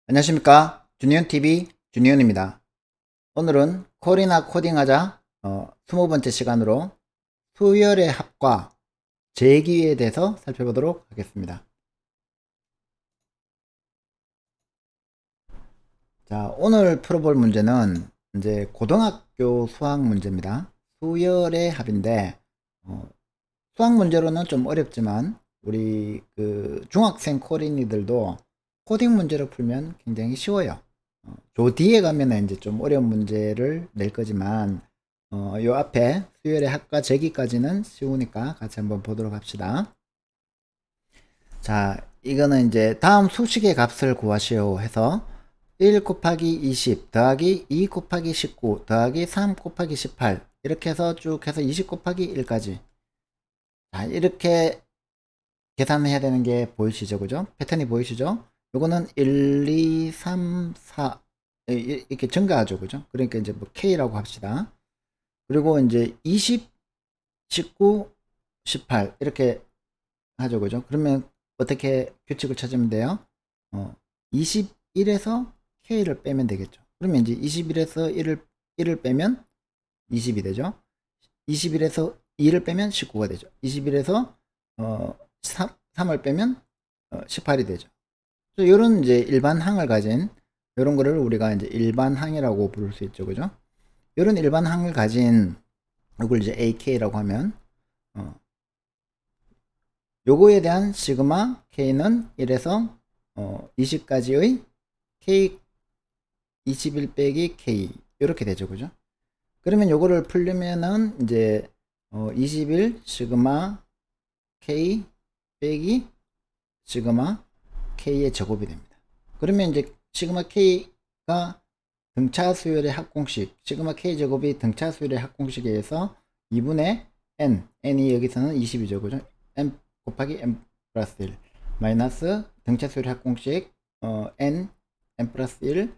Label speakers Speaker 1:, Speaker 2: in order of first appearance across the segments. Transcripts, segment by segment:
Speaker 1: 안녕하십니까. 주니언TV 주니언입니다. 오늘은 콜이나 코딩하자 20번째 시간으로 수열의 합과 재기에 대해서 살펴보도록 하겠습니다. 자, 오늘 풀어볼 문제는 이제 고등학교 수학 문제입니다. 수열의 합인데 수학 문제로는 좀 어렵지만 우리 중학생 코딩이들도 코딩 문제로 풀면 굉장히 쉬워요. 저 뒤에 가면 이제 좀 어려운 문제를 낼 거지만 요 앞에 수열의 합과 재기까지는 쉬우니까 같이 한번 보도록 합시다. 자, 이거는 이제 다음 수식의 값을 구하시오 해서 1 곱하기 20 더하기 2 곱하기 19 더하기 3 곱하기 18 이렇게 해서 쭉 해서 20 곱하기 1까지. 자, 이렇게 계산해야 되는 게 보이시죠? 그죠? 패턴이 보이시죠? 요거는 1, 2, 3, 4 이렇게 증가하죠. 그죠? 그러니까 이제 뭐 K라고 합시다. 그리고 이제 20, 19, 18 이렇게 하죠. 그죠? 그러면 어떻게 규칙을 찾으면 돼요? 21에서 K를 빼면 되겠죠. 그러면 이제 21에서 1을 빼면 20이 되죠. 21에서 2를 빼면 19가 되죠. 21에서 3을 빼면 18이 되죠. 이런 이제 일반항을 가진 이런 거를 우리가 이제 일반항이라고 부를 수 있죠. 그죠? 이런 일반항을 가진 이걸 이제 AK라고 하면 요거에 대한 시그마 K는 1에서 20까지의 K 21 빼기 K 이렇게 되죠. 그죠? 그러면 요거를 풀려면은 이제 21 시그마 K 빼기 시그마 K의 제곱이 됩니다. 그러면 이제 시그마 K가 등차 수열의 합공식, 시그마 K 제곱이 등차 수열의 합공식에 의해서 2분의 N, N이 여기서는 20이죠. 그죠? M 곱하기 M 플러스 1 마이너스 등차 수열의 합공식 N, M 플러스 1,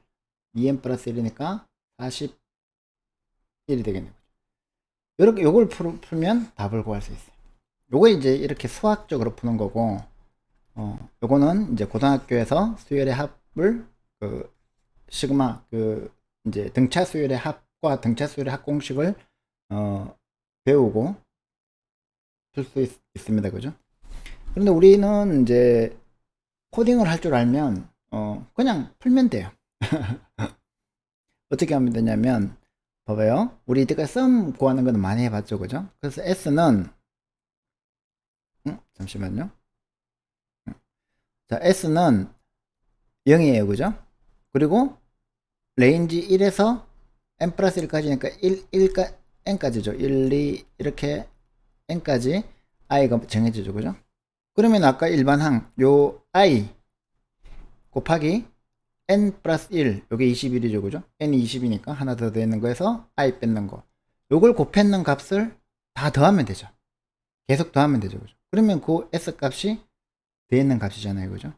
Speaker 1: 2M 플러스 1이니까 41이 되겠네요. 이렇게 요걸 풀면 답을 구할 수 있어요. 요거 이제 이렇게 수학적으로 푸는 거고 요거는 이제 고등학교에서 수열의 합을 시그마 이제 등차 수열의 합과 등차 수열의 합 공식을 배우고 풀 수 있습니다. 그죠? 그런데 우리는 이제 코딩을 할 줄 알면 그냥 풀면 돼요. 어떻게 하면 되냐면 봐봐요. 우리 이때까지 썸 구하는 거는 많이 해봤죠. 그죠? 그래서 S는 잠시만요. 자, S는 0이에요. 그죠? 그리고 레인지 1에서 n 플러스 1까지니까 1까 n까지죠. 1, 2 이렇게 n까지 i가 정해지죠. 그죠? 그러면 아까 일반항 요 i 곱하기 n 플러스 1 요게 21이죠. 그죠? n이 20이니까 하나 더 되는 거에서 i 뺏는 거 요걸 곱했는 값을 다 더하면 되죠. 계속 더하면 되죠. 그죠? 그러면 그 s 값이 돼 있는 값이잖아요. 그죠?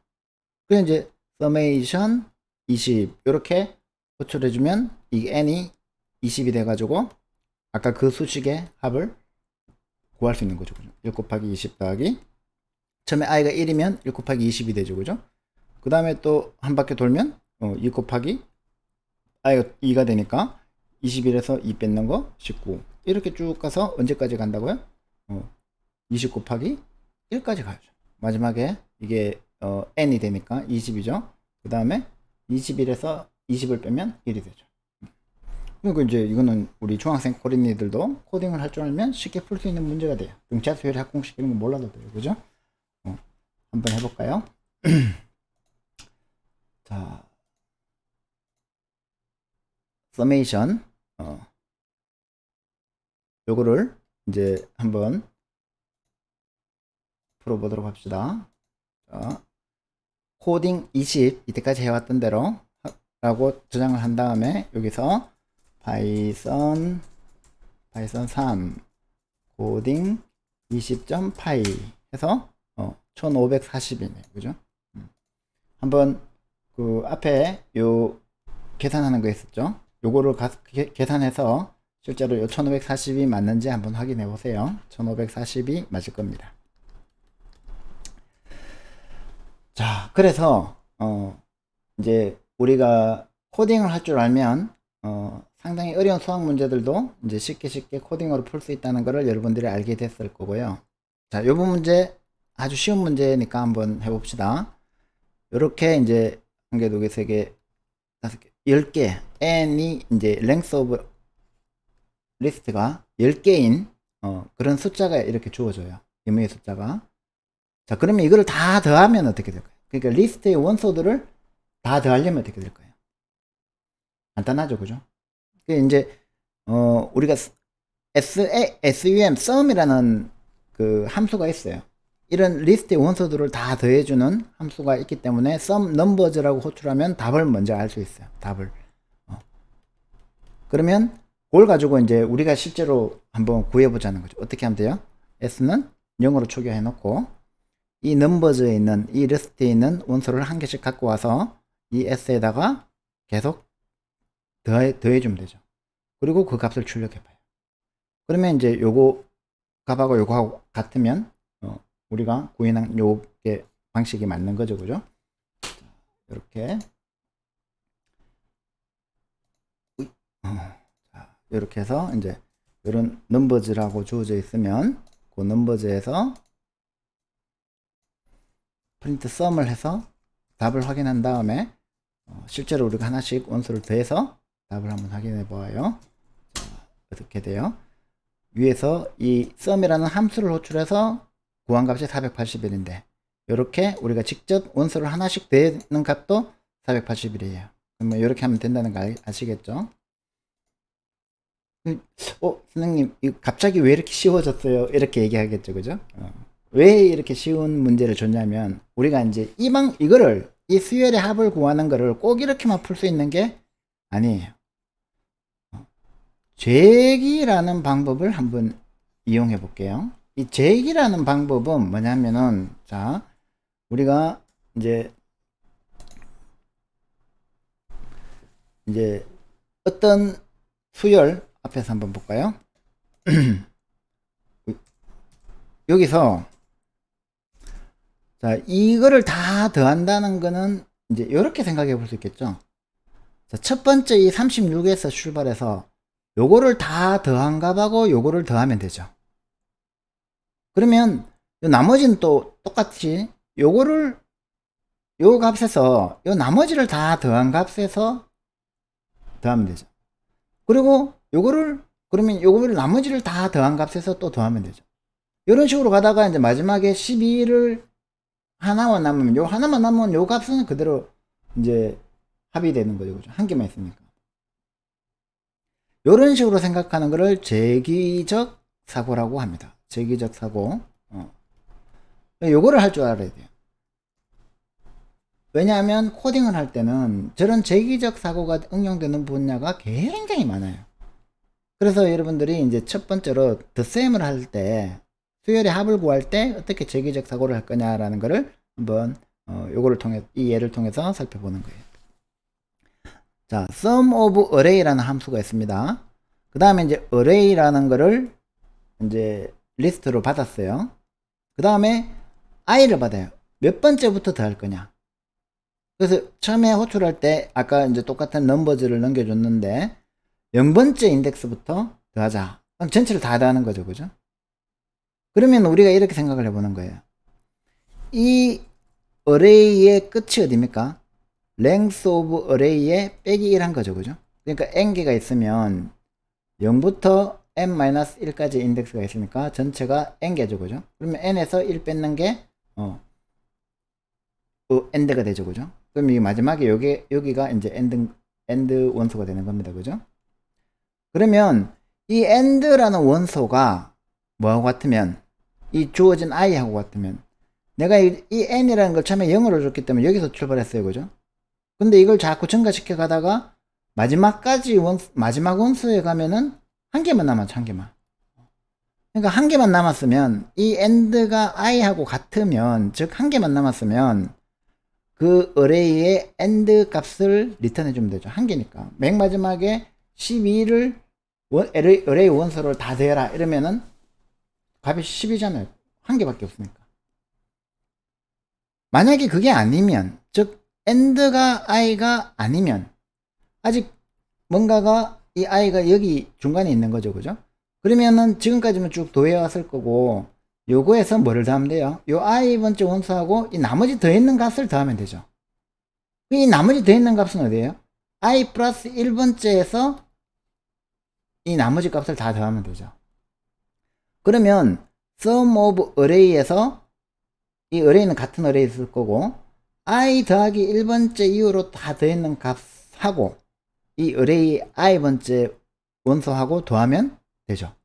Speaker 1: 그래서 이제 서메이션 20 이렇게 호출해주면 이 n이 20이 돼가지고 아까 그 수식의 합을 구할 수 있는 거죠. 그죠? 1 곱하기 20 더하기 처음에 i가 1이면 1 곱하기 20이 되죠. 그죠? 그 다음에 또 한 바퀴 돌면 2 곱하기 i가 2가 되니까 21에서 2 뺏는 거 19 이렇게 쭉 가서 언제까지 간다고요? 20 곱하기 1까지 가야죠. 마지막에 이게 n이 되니까 20이죠. 그 다음에 21에서 20을 빼면 1이 되죠. 그리고 이제 이거는 우리 중학생 코딩이들도 코딩을 할 줄 알면 쉽게 풀 수 있는 문제가 돼요. 등차 수열의 합공식 이런 거 몰라도 돼요. 그죠? 한번 해볼까요? 자, 서메이션 요거를 이제 한번 풀어보도록 합시다. 자, 코딩 20 이때까지 해왔던 대로 라고 저장을 한 다음에 여기서 파이썬 3 코딩 20.py 해서 1540이네. 그죠? 한번 그 앞에 요 계산하는 거 있었죠? 요거를 계산해서 실제로 요 1540이 맞는지 한번 확인해 보세요. 1540이 맞을 겁니다. 자, 그래서 이제 우리가 코딩을 할 줄 알면 상당히 어려운 수학 문제들도 이제 쉽게 코딩으로 풀 수 있다는 것을 여러분들이 알게 됐을 거고요. 자, 요번 문제 아주 쉬운 문제니까 한번 해봅시다. 이렇게 이제 1개, 2개, 3개, 5개, 10개 n이 이제 length of list가 10개인 그런 숫자가 이렇게 주어져요. 임의의 숫자가. 자, 그러면 이거를 다 더하면 어떻게 될까요? 그러니까 리스트의 원소들을 다 더하려면 어떻게 될까요? 간단하죠, 그죠? 이제 우리가 sum sum이라는 그 함수가 있어요. 이런 리스트의 원소들을 다 더해주는 함수가 있기 때문에 sum numbers라고 호출하면 답을 먼저 알 수 있어요. 답을. 그러면 그걸 가지고 이제 우리가 실제로 한번 구해보자는 거죠. 어떻게 하면 돼요? s는 0으로 초기화해 놓고 이 numbers에 있는 이 리스트에 있는 원소를 한 개씩 갖고 와서 이 s에다가 계속 더해주면 되죠. 그리고 그 값을 출력해봐요. 그러면 이제 요거 값하고 요거하고 같으면 우리가 구현한 요게 방식이 맞는 거죠, 그죠? 이렇게 이렇게 해서 이제 이런 넘버즈라고 주어져 있으면 그 넘버즈에서 프린트 썸을 해서 답을 확인한 다음에 실제로 우리가 하나씩 원소를 더해서 답을 한번 확인해 보아요. 자, 어떻게 돼요? 위에서 이 썸이라는 함수를 호출해서 구한 값이 481인데 이렇게 우리가 직접 원소를 하나씩 더하는 값도 481이에요. 그러면 이렇게 하면 된다는 거 아시겠죠? 선생님, 갑자기 왜 이렇게 쉬워졌어요? 이렇게 얘기하겠죠, 그죠? 왜 이렇게 쉬운 문제를 줬냐면, 우리가 이제 이 수열의 합을 구하는 거를 꼭 이렇게만 풀 수 있는 게 아니에요. 제기라는 방법을 한번 이용해 볼게요. 이 제기라는 방법은 뭐냐면은, 자, 우리가 이제 어떤 수열 앞에서 한번 볼까요? 여기서 자, 이거를 다 더한다는 거는 이제 이렇게 생각해 볼 수 있겠죠. 자, 첫 번째 이 36에서 출발해서 요거를 다 더한 값하고 요거를 더하면 되죠. 그러면 나머지는 또 똑같이 요거를 요 값에서 요 나머지를 다 더한 값에서 더하면 되죠. 그리고 그러면 요거를 나머지를 다 더한 값에서 또 더하면 되죠. 이런 식으로 가다가 이제 마지막에 12를 하나만 남으면 요 하나만 남으면 요 값은 그대로 이제 합이 되는 거죠. 그죠? 한 개만 있으니까. 이런 식으로 생각하는 것을 제기적 사고라고 합니다. 제기적 사고. 요거를 할 줄 알아야 돼요. 왜냐하면 코딩을 할 때는 저런 제기적 사고가 응용되는 분야가 굉장히 많아요. 그래서 여러분들이 이제 첫 번째로 덧셈을 할 때, 수열의 합을 구할 때 어떻게 제기적 사고를 할 거냐라는 것을 한번 요거를 통해 이 예를 통해서 살펴보는 거예요. 자, sum of array라는 함수가 있습니다. 그 다음에 이제 array라는 거를 이제 리스트로 받았어요. 그 다음에 i를 받아요. 몇 번째부터 더할 거냐. 그래서 처음에 호출할 때 아까 이제 똑같은 넘버즈를 넘겨줬는데 0번째 인덱스부터 더하자. 그럼 전체를 다 더하는 거죠, 그죠? 그러면 우리가 이렇게 생각을 해보는 거예요. 이 array의 끝이 어디입니까? length of array의 빼기 1한 거죠, 그죠? 그러니까 n개가 있으면 0부터 n-1까지 인덱스가 있으니까 전체가 n개죠, 그죠? 그러면 n에서 1 뺏는 게 end가 되죠, 그죠? 그럼 이 마지막에 여기가 이제 end 원소가 되는 겁니다, 그죠? 그러면 이 end라는 원소가 뭐하고 같으면 이 주어진 i하고 같으면 내가 이 n이라는 걸 처음에 0으로 줬기 때문에 여기서 출발했어요, 그죠? 근데 이걸 자꾸 증가시켜 가다가 마지막 원소에 가면은 한 개만 남았죠, 한 개만. 그러니까 한 개만 남았으면 이 end가 i하고 같으면, 즉 한 개만 남았으면 그 array의 end 값을 리턴해 주면 되죠. 한 개니까. 맨 마지막에 12를 array 원소를 다 더해라 이러면은 값이 10이잖아요. 한 개밖에 없으니까. 만약에 그게 아니면, 즉 end가 i가 아니면 아직 뭔가가 이 i가 여기 중간에 있는 거죠. 그죠? 그러면은 지금까지는 쭉 더해 왔을 거고 요거에서 뭐를 더하면 돼요? 요 i번째 원소하고 이 나머지 더했는 값을 더하면 되죠. 이 나머지 더했는 값은 어디예요? i 플러스 1번째에서 이 나머지 값을 다 더하면 되죠. 그러면 sum of array에서 이 array는 같은 array 있을 거고 i 더하기 1번째 이후로 다 더했는 값하고 이 array i번째 원소하고 더하면 되죠.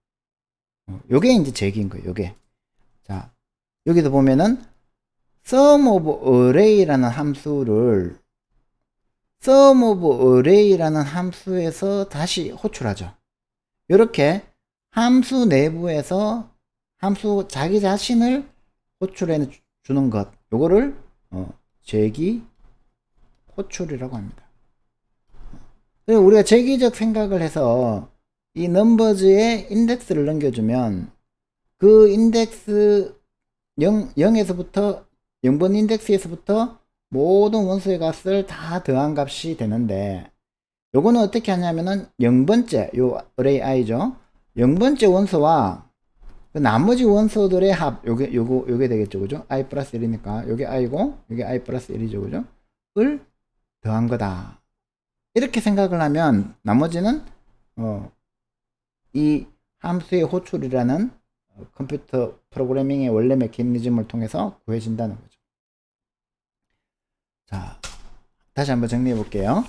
Speaker 1: 요게 이제 제기인 거예요. 요게. 자, 여기서 보면은 sum of array라는 함수를 sum of array라는 함수에서 다시 호출하죠. 이렇게 함수 내부에서 함수 자기 자신을 호출해 주는 것, 요거를 제기 호출이라고 합니다. 그리고 우리가 제기적 생각을 해서 이 넘버즈에 인덱스를 넘겨주면 그 인덱스 0에서부터 0번 인덱스에서부터 모든 원소의 값을 다 더한 값이 되는데 요거는 어떻게 하냐면은 0번째 요 array i죠. 0번째 원소와 그 나머지 원소들의 합 요게 되겠죠. 그죠? i 플러스 1이니까 요게 i고 요게 i 플러스 1이죠. 그죠? 을 더한 거다. 이렇게 생각을 하면 나머지는 이 함수의 호출이라는 컴퓨터 프로그래밍의 원래 메커니즘을 통해서 구해진다는 거죠. 자, 다시 한번 정리해 볼게요.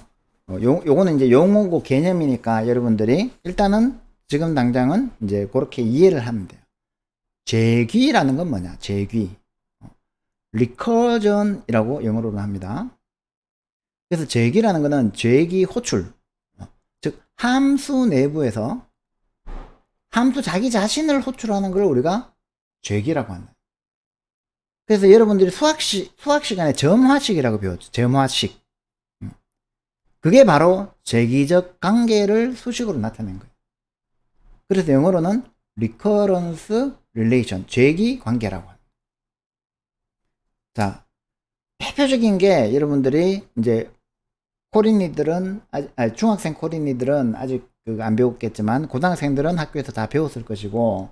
Speaker 1: 요거는 이제 용어고 개념이니까 여러분들이 일단은 지금 당장은 이제 그렇게 이해를 하면 돼요. 제귀라는 건 뭐냐? 제귀. 리커전이라고 영어로는 합니다. 그래서 제귀라는 거는 제귀 호출. 즉, 함수 내부에서 함수 자기 자신을 호출하는 걸 우리가 제귀라고 한다. 그래서 여러분들이 수학 시간에 점화식이라고 배웠죠. 점화식. 그게 바로 제기적 관계를 수식으로 나타낸 거예요. 그래서 영어로는 recurrence relation, 제기 관계라고 합니다. 자, 대표적인 게 여러분들이 이제 코린이들은 중학생 코린이들은 아직 안 배웠겠지만 고등학생들은 학교에서 다 배웠을 것이고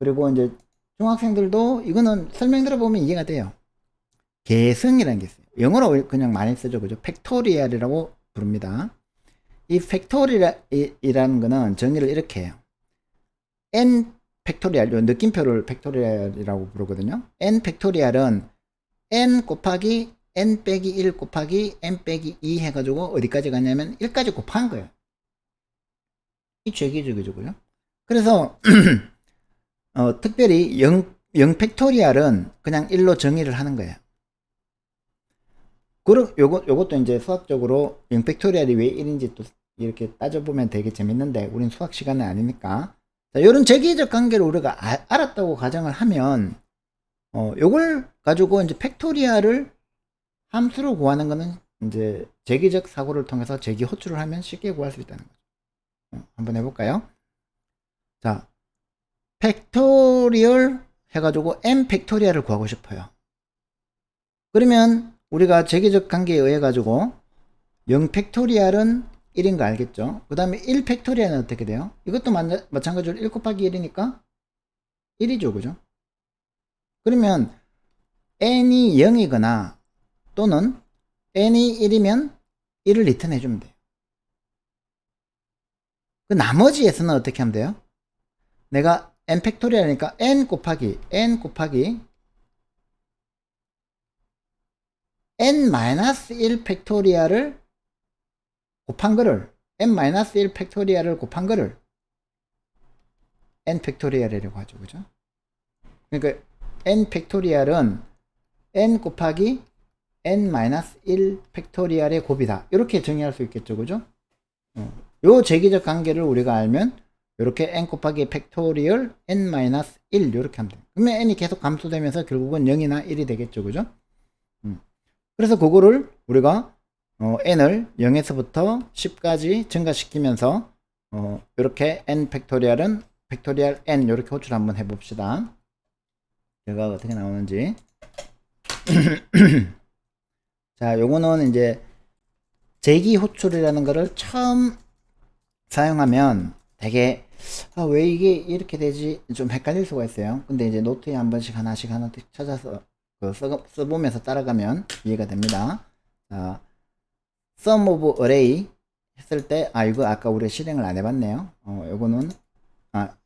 Speaker 1: 그리고 이제 중학생들도 이거는 설명 들어보면 이해가 돼요. 계승이라는 게 있어요. 영어로 그냥 많이 쓰죠. 그죠? 팩토리얼이라고 부릅니다. 이 팩토리얼이라는 거는 정의를 이렇게 해요. n 팩토리얼, 요 느낌표를 팩토리얼이라고 부르거든요. n 팩토리얼은 n 곱하기 n 빼기 1 곱하기 n 빼기 2 해가지고 어디까지 가냐면 1까지 곱한 거예요. 이 제기적이죠. 그죠? 그래서 특별히 0 팩토리얼은 그냥 1로 정의를 하는 거예요. 요것도 이제 수학적으로 0 팩토리얼이 왜 1인지 또 이렇게 따져보면 되게 재밌는데 우린 수학 시간은 아니니까. 자, 요런 제기적 관계를 우리가 알았다고 가정을 하면 요걸 가지고 이제 팩토리얼을 함수로 구하는 거는 이제 제기적 사고를 통해서 제기 호출을 하면 쉽게 구할 수 있다는 거죠. 한번 해볼까요? 자, 팩토리얼 해가지고 n 팩토리얼을 구하고 싶어요. 그러면 우리가 제기적 관계에 의해 가지고 0 팩토리얼은 1인 거 알겠죠? 그 다음에 1 팩토리얼은 어떻게 돼요? 이것도 마찬가지로 1 곱하기 1이니까 1이죠. 그죠? 그러면 n이 0이거나 또는 n이 1이면 1을 리턴해 주면 돼요. 그 나머지 s는 어떻게 하면 돼요? 내가 n 팩토리얼이니까 n 곱하기 n-1 팩토리얼을 곱한 거를 n-1 팩토리얼을 곱한 거를 n 팩토리얼이라고 하죠. 그죠? 그러니까 n 팩토리얼은 n 곱하기 n-1 팩토리얼의 곱이다. 이렇게 정의할 수 있겠죠. 그죠? 요 제기적 관계를 우리가 알면 이렇게 n 곱하기 팩토리얼 n-1 이렇게 하면 돼요. 그러면 n이 계속 감소되면서 결국은 0이나 1이 되겠죠. 그죠? 그래서 그거를 우리가 n을 0에서부터 10까지 증가시키면서 이렇게 n 팩토리얼은 팩토리얼 n 이렇게 호출 한번 해봅시다. 결과가 어떻게 나오는지. 자, 요거는 이제 재기 호출이라는 거를 처음 사용하면 되게 왜 이게 이렇게 되지 좀 헷갈릴 수가 있어요. 근데 이제 노트에 한 번씩 하나씩 찾아서 써보면서 따라가면 이해가 됩니다. 자, sum of array 했을 때 이거 아까 우리 실행을 안 해봤네요. 요거는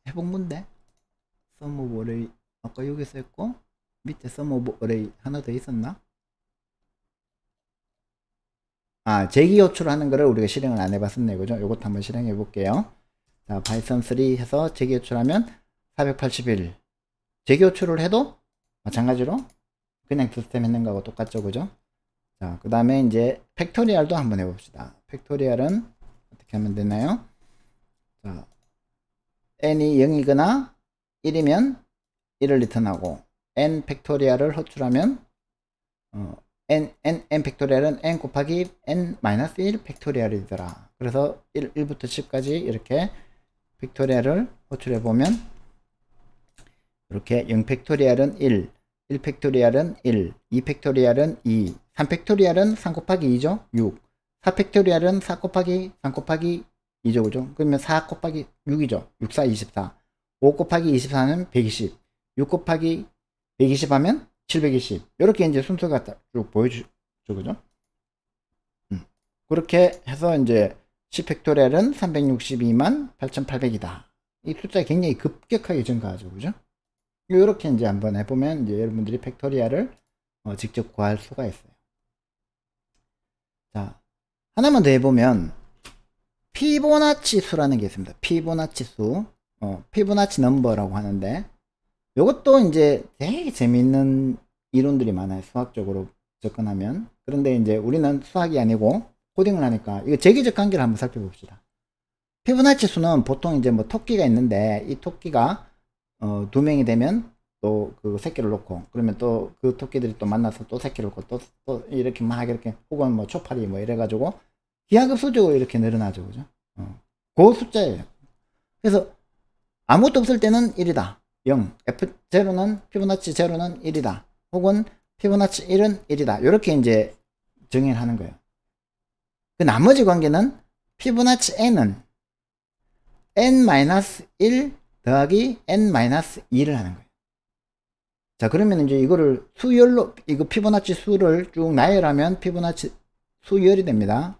Speaker 1: 해본 건데 sum of array 아까 여기서 했고 밑에 sum of array 하나 더 있었나? 재기 호출하는 거를 우리가 실행을 안 해봤었네요. 그죠? 요것도 한번 실행해 볼게요. 자, 파이썬 3 해서 재기 호출하면 481. 재기 호출을 해도 마찬가지로 그냥 시스템 했는 거하고 똑같죠. 그죠? 자, 그 다음에 이제 팩토리얼도 한번 해봅시다. 팩토리얼은 어떻게 하면 되나요? 자, n이 0이거나 1이면 1을 리턴하고 n 팩토리얼을 호출하면 n 팩토리얼은 n 곱하기 n-1 팩토리얼이더라. 그래서 1부터 10까지 이렇게 팩토리얼을 호출해 보면 이렇게 0 팩토리얼은 1, 1 팩토리얼은 1, 2 팩토리얼은 2, 3 팩토리얼은 3 곱하기 2죠? 6. 4 팩토리얼은 4 곱하기 3 곱하기 2죠. 그죠? 그러면 4 곱하기 6이죠. 6, 4, 24. 5 곱하기 24는 120. 6 곱하기 120 하면 720. 이렇게 이제 순서가 쭉 보여주죠. 그죠? 그렇게 해서 이제 10 팩토리얼은 362만 8800이다. 이 숫자가 굉장히 급격하게 증가하죠. 그죠? 이렇게 이제 한번 해보면 이제 여러분들이 팩토리얼을 직접 구할 수가 있어요. 자, 하나만 더 해보면 피보나치 수라는 게 있습니다. 피보나치 수, 피보나치 넘버라고 하는데 이것도 이제 되게 재밌는 이론들이 많아요. 수학적으로 접근하면. 그런데 이제 우리는 수학이 아니고 코딩을 하니까 이거 재기적 관계를 한번 살펴봅시다. 피보나치 수는 보통 이제 뭐 토끼가 있는데 이 토끼가 두 명이 되면 또 그 새끼를 놓고 그러면 또 그 토끼들이 또 만나서 또 새끼를 놓고 또 이렇게 막 이렇게 혹은 뭐 초파리 뭐 이래가지고 기하급수적으로 이렇게 늘어나죠. 그죠? 그 숫자예요. 그래서 아무것도 없을 때는 1이다. 0. F0는 피보나치 0는 1이다. 혹은 피보나치 1은 1이다. 이렇게 이제 정의를 하는 거예요. 그 나머지 관계는 피보나치 n은 n-1 더하기 n-2를 하는 거예요. 자, 그러면 이제 이거를 수열로, 이거 피보나치 수를 쭉 나열하면 피보나치 수열이 됩니다.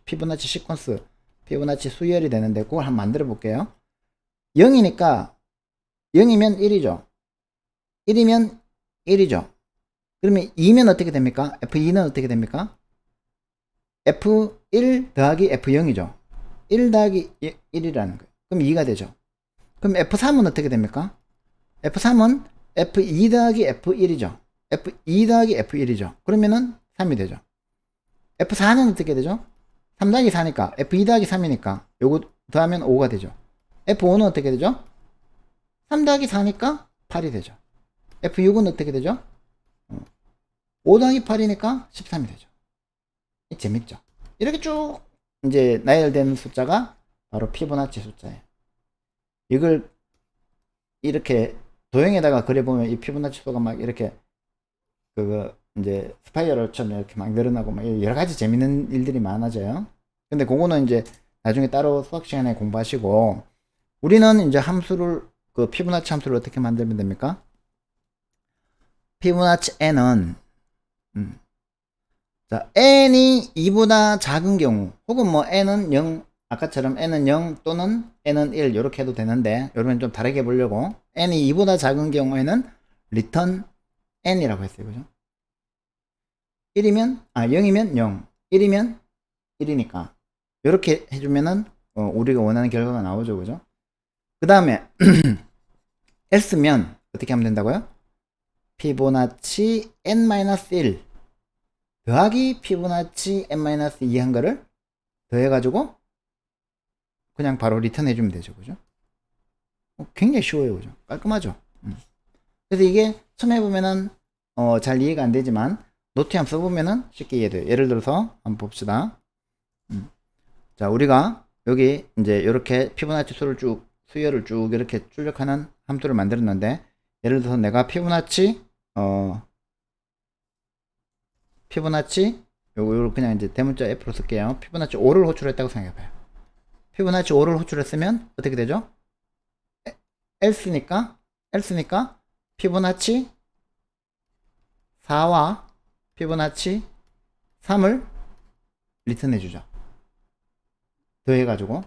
Speaker 1: 피보나치 시퀀스, 피보나치 수열이 되는데 그걸 한번 만들어 볼게요. 0이니까 0이면 1이죠. 1이면 1이죠. 그러면 2면 어떻게 됩니까? F2는 어떻게 됩니까? F1 더하기 F0이죠. 1 더하기 1이라는 거예요. 그럼 2가 되죠. 그럼 F3은 어떻게 됩니까? F3은 F2 더하기 F1이죠. F2 더하기 F1이죠. 그러면은 3이 되죠. F4는 어떻게 되죠? 3 더하기 4니까 F2 더하기 3이니까 요거 더하면 5가 되죠. F5는 어떻게 되죠? 3 더하기 4니까 8이 되죠. F6은 어떻게 되죠? 5 더하기 8이니까 13이 되죠. 재밌죠? 이렇게 쭉 이제 나열되는 숫자가 바로 피보나치 숫자예요. 이걸 이렇게 도형에다가 그려보면 이 피보나치 수가 막 이렇게 이제 스파이럴처럼 이렇게 막 늘어나고 막 여러 가지 재밌는 일들이 많아져요. 근데 그거는 이제 나중에 따로 수학 시간에 공부하시고 우리는 이제 함수를 그 피보나치 함수를 어떻게 만들면 됩니까? 피보나치 n은 자, n이 2보다 작은 경우 혹은 뭐 n은 0 아까처럼 n은 0 또는 n은 1 이렇게 해도 되는데 여러분 좀 다르게 해보려고 n이 2보다 작은 경우에는 return n이라고 했어요. 그죠? 1이면 0이면 0 1이면 1이니까 이렇게 해주면은 우리가 원하는 결과가 나오죠. 그죠? 그 다음에 S면 어떻게 하면 된다고요? 피보나치 n-1 더하기 피보나치 n-2 한 거를 더해가지고 그냥 바로 리턴 해주면 되죠. 그죠? 굉장히 쉬워요. 그죠? 깔끔하죠? 그래서 이게 처음 해보면은 잘 이해가 안 되지만 노트 한번 써보면은 쉽게 이해돼요. 예를 들어서 한번 봅시다. 자, 우리가 여기 이제 이렇게 피보나치 수열을 쭉 이렇게 출력하는 함수를 만들었는데 예를 들어서 내가 피보나치 피보나치 요걸 그냥 이제 대문자 F로 쓸게요. 피보나치 5를 호출했다고 생각해봐요. 피보나치 5를 호출했으면 어떻게 되죠? else니까 피보나치 4와 피보나치 3을 리턴해주죠. 더해가지고.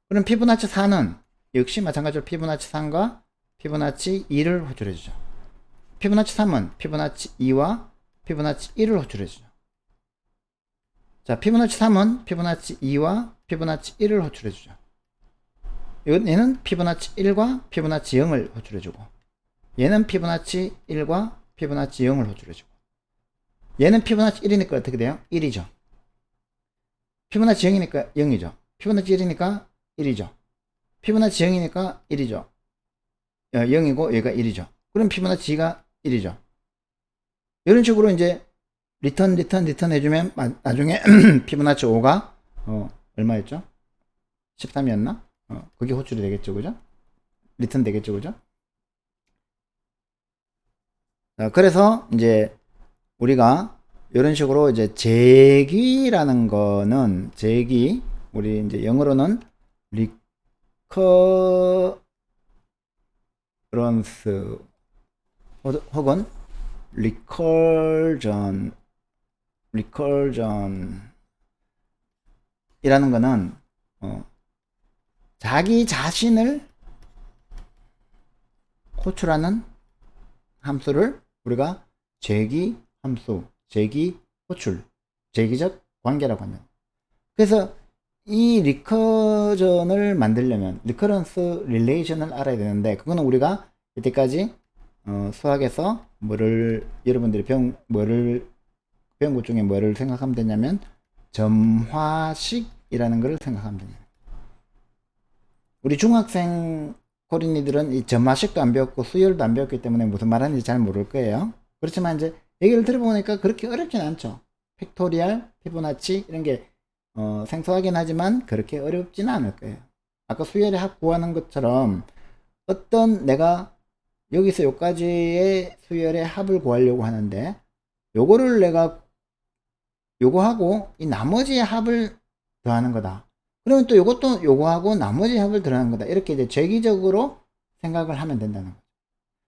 Speaker 1: 그럼 피보나치 4는 역시 마찬가지로 피보나치 3과 피보나치 2를 호출해주죠. 피보나치 3은 피보나치 2와 피보나치 1을 호출해주죠. 자, 피보나치 3은 피보나치 2와 피보나치 1을 호출해주죠. 얘는 피보나치 1과 피보나치 0을 호출해주고, 얘는 피보나치 1과 피보나치 0을 호출해주고, 얘는 피보나치 1이니까 어떻게 돼요? 1이죠. 피보나치 0이니까 0이죠. 피보나치 1이니까 1이죠. 피보나치 0이니까 1이죠. 0이고 얘가 1이죠. 그럼 피보나치가 1이죠. 이런 식으로 이제 리턴 해주면 나중에 피보나치 5가 얼마였죠? 13이었나? 그게 호출이 되겠죠, 그죠? 리턴 되겠죠, 그죠? 자, 그래서 이제 우리가 이런 식으로 이제 제기라는 거는 우리 이제 영어로는 리커런스 혹은 리컬전 이라는 거는 자기 자신을 호출하는 함수를 우리가 제기 함수, 제기 호출, 제기적 관계라고 합니다. 그래서 이 리커전을 만들려면 리커런스 릴레이션을 알아야 되는데, 그거는 우리가 이때까지 수학에서 여러분들이 배운 것 중에 뭐를 생각하면 되냐면 점화식이라는 것을 생각하면 됩니다. 우리 중학생 코린이들은 이 점화식도 안 배웠고 수열도 안 배웠기 때문에 무슨 말하는지 잘 모를 거예요. 그렇지만 이제 얘기를 들어보니까 그렇게 어렵진 않죠. 팩토리얼, 피보나치 이런 게 생소하긴 하지만 그렇게 어렵지는 않을 거예요. 아까 수열의 합 구하는 것처럼 어떤 내가 여기서 여기까지의 수열의 합을 구하려고 하는데, 요거를 내가 요거하고 이 나머지의 합을 더하는 거다. 그러면 또 요것도 요거하고 나머지 합을 더하는 거다. 이렇게 이제 제기적으로 생각을 하면 된다는 거죠.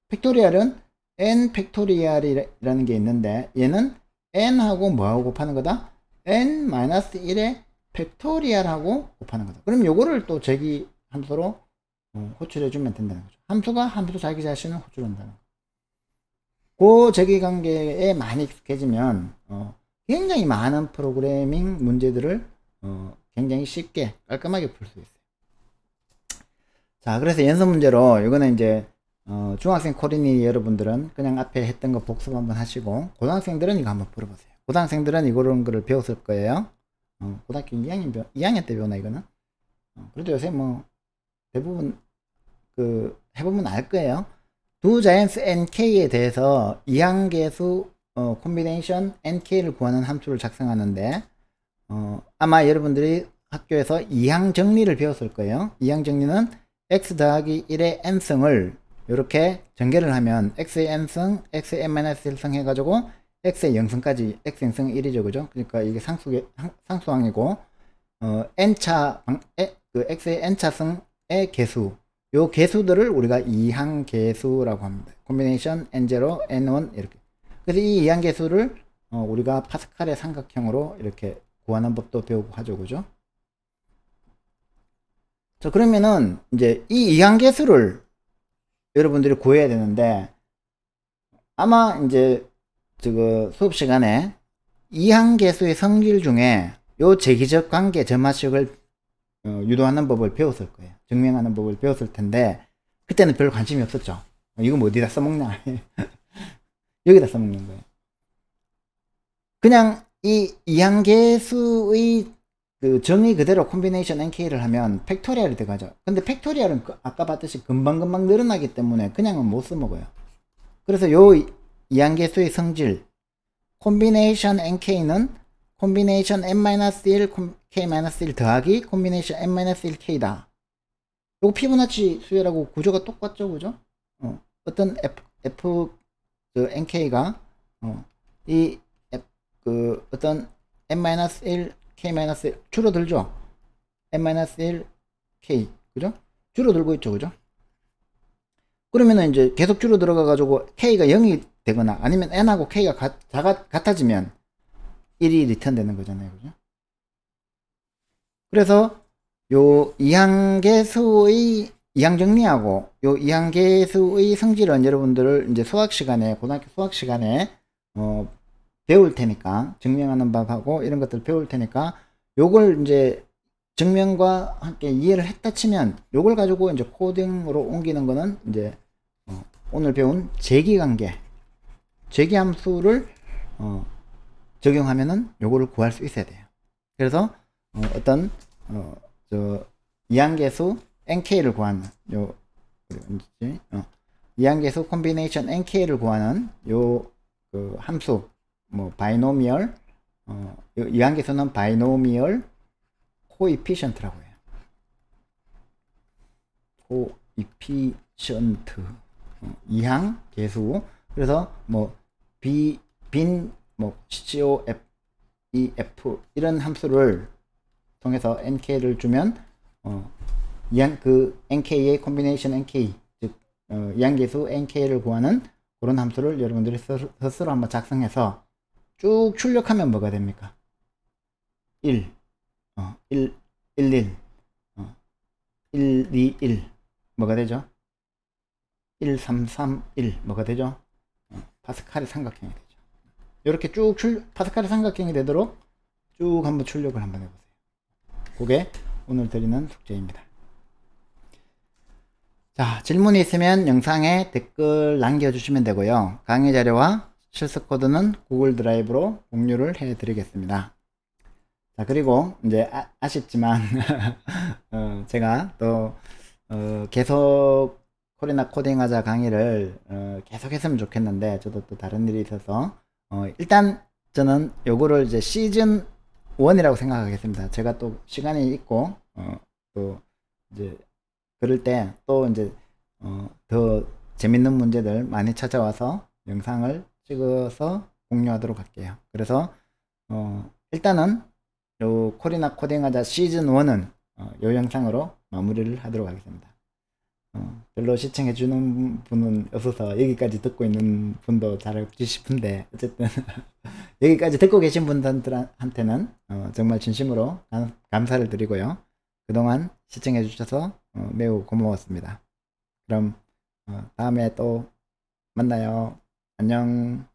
Speaker 1: 팩토리얼은 n 팩토리얼이라는 게 있는데, 얘는 n하고 뭐하고 곱하는 거다? n-1의 팩토리얼하고 곱하는 거다. 그럼 요거를 또 제기 함수로 호출해주면 된다는 거죠. 함수가 함수 자기 자신을 호출한다는 거죠. 그 제기 관계에 많이 익숙해지면 굉장히 많은 프로그래밍 문제들을 굉장히 쉽게 깔끔하게 풀 수 있어요. 자, 그래서 연습 문제로 이거는 이제 중학생 코린이 여러분들은 그냥 앞에 했던 거 복습 한번 하시고, 고등학생들은 이거 한번 풀어보세요. 고등학생들은 이런 거를 배웠을 거예요. 고등학교 2학년 때 배우나 이거는? 그래도 요새 뭐 대부분 해보면 알 거예요. 두 자연수 nk에 대해서 이항계수 콤비네이션 nk를 구하는 함수를 작성하는데, 아마 여러분들이 학교에서 이항 정리를 배웠을 거예요. 이항 정리는 x 더하기 1의 n승을 이렇게 전개를 하면 x의 n승, x의 n-1승 해가지고 x의 0승까지, x 0승 1이죠, 그죠? 그러니까 이게 상수항이고, n차 x의 n차승의 개수, 요 개수들을 우리가 이항계수라고 합니다. 콤비네이션 n0, n1 이렇게. 그래서 이 이항계수를 우리가 파스칼의 삼각형으로 이렇게 구하는 법도 배우고 하죠, 그죠? 자, 그러면은 이제 이 이항계수를 여러분들이 구해야 되는데, 아마 이제 수업 시간에 이항계수의 성질 중에 요 제기적 관계 점화식을 유도하는 법을 배웠을 거예요. 증명하는 법을 배웠을 텐데, 그때는 별 관심이 없었죠. 이거 뭐 어디다 써먹냐. 여기다 써먹는 거예요. 그냥 이 이항계수의 정의 그대로 콤비네이션 nk를 하면 팩토리얼이 들어가죠. 근데 팩토리얼은 아까 봤듯이 금방금방 늘어나기 때문에 그냥은 못 써먹어요. 그래서 요 이항계수의 성질 콤비네이션 nk는 콤비네이션 n-1 k-1 더하기 콤비네이션 n-1k다. 요거 피보나치 수열하고 구조가 똑같죠, 그죠? 어떤 f nk가 이 그 어떤 n-1, k-1 줄어들죠. n-1, k 그죠? 줄어들고 있죠, 그죠? 그러면은 이제 계속 줄어들어가 가지고 k가 0이 되거나 아니면 n하고 k가 같아지면 1이 리턴 되는 거잖아요, 그죠? 그래서 요 이항계수의 이항 정리하고 요 이항계수의 성질은 여러분들 이제 수학 시간에 고등학교 수학 시간에 배울 테니까 증명하는 법하고 이런 것들 배울 테니까 요걸 이제 증명과 함께 이해를 했다 치면 요걸 가지고 이제 코딩으로 옮기는 거는 이제 오늘 배운 재기관계 재기함수를 적용하면은 요거를 구할 수 있어야 돼요. 그래서 어떤 저 이항계수 nk를 구하는 요 이항계수 콤비네이션 nk를 구하는 요 그 함수 뭐 바이노미얼 이항계수는 바이노미얼 코이피션트라고 해요. 코이피션트 이항계수. 그래서 뭐 빈 뭐 COF EF 이런 함수를 통해서 nk를 주면 그 nk의 콤비네이션 nk 즉 이항계수 nk를 구하는 그런 함수를 여러분들이 스스로 한번 작성해서 쭉 출력하면 뭐가 됩니까? 1 1 1 1 1 2 1 뭐가 되죠? 1 3 3 1 뭐가 되죠? 파스칼의 삼각형이 되죠. 이렇게 쭉 파스칼의 삼각형이 되도록 쭉 한번 출력을 한번 해보세요. 그게 오늘 드리는 숙제입니다. 자, 질문이 있으면 영상에 댓글 남겨주시면 되고요. 강의 자료와 실습 코드는 구글 드라이브로 공유를 해드리겠습니다. 자, 그리고 이제 아쉽지만 제가 또 계속 코리나 코딩하자 강의를 계속 했으면 좋겠는데 저도 또 다른 일이 있어서 일단 저는 요거를 이제 시즌 1이라고 생각하겠습니다. 제가 또 시간이 있고 또 이제 그럴 때 또 이제 더 재밌는 문제들 많이 찾아와서 영상을 찍어서 공유하도록 할게요. 그래서 일단은 요 코리나 코딩하자 시즌 1은 요 영상으로 마무리를 하도록 하겠습니다. 별로 시청해 주는 분은 없어서 여기까지 듣고 있는 분도 잘 없지 싶은데 어쨌든 여기까지 듣고 계신 분들한테는 정말 진심으로 감사를 드리고요. 그동안 시청해 주셔서 매우 고마웠습니다. 그럼 다음에 또 만나요. 안녕.